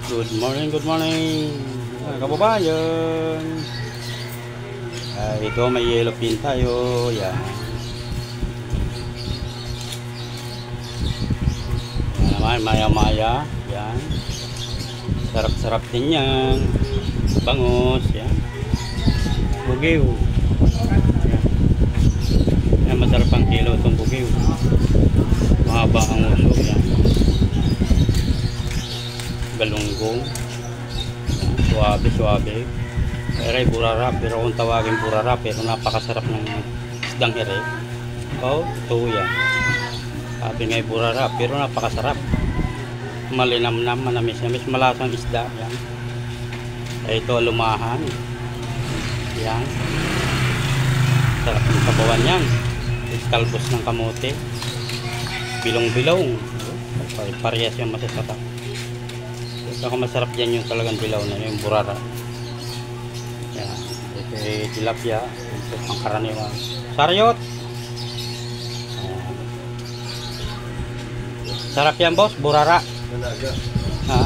Good morning, mga kababayan. Ito may yellow pin tayo. Yan. Yan naman, maya-maya. Yan. Sarap-sarap din yan. Bangos. Yan. Bugiw. Yan. Yan, masarap ang kilo itong bugiw. Mahaba ang uso. Yan. Galunggong. Suabe. Ere, burara. Pero kung tawagin burara, pero napakasarap ng isdang ere. Ito yan. Sabi nga burara, pero napakasarap. Malinamnam, manamis-namis, malasang isda. Yan. Ito, lumahan. Yan. Sarap ng kabawan yan. Iskalbos ng kamote. Bilong-bilong. Parehas yung masasarap. Ito masarap dyan yung talagang dilaw na yung burara. Yan. Ito ay tilapia. Ito pang karaniwan. Saryot! Sarap yan, boss. Burara. Ha?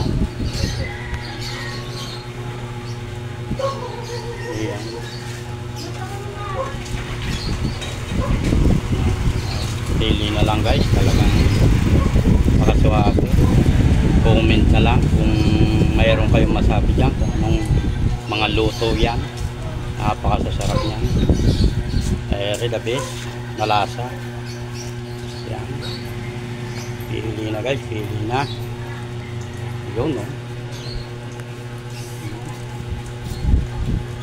Ayan. Pili na lang guys. Talagang makasuwag. Comment na lang kung mayroon kayong masabi dyan kung anong mga luto yan. Napakasasarap yan. The best, malasa. Yan. Pili na guys, pili na. Yun, no?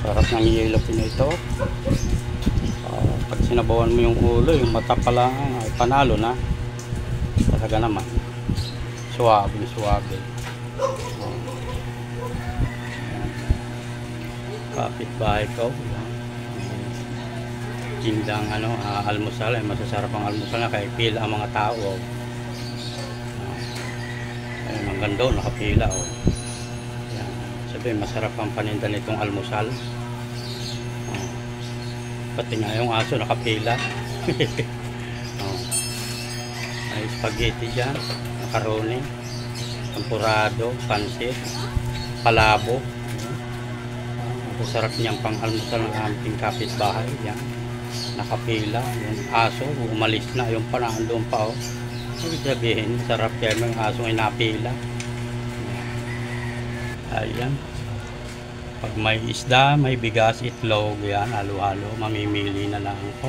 Sarap ng yellow pin ito. Pag sinabawan mo yung ulo, yung mata pala ay panalo na. Talaga naman. Suwabe. Kapitbahay ko. Tindang almusal. Ay masasarap ang almusal na kaya pila ang mga tao. Ayun, ang ganda, nakapila. Sabi, masarap ang paninda nitong almusal. Pati nga yung aso nakapila. May spaghetti dyan. Macaroni, tempurado, pansit, palabo. Sarap niyang pang-almusal ng ating kapitbahay. Yan. Nakapila. Yung aso, umalis na. Yung pa nandun pa. Ibig sabihin, sarap yan ng aso ay napila. Ayan. Pag may isda, may bigas, itlog, yan, halo-halo, mamimili na lang ako.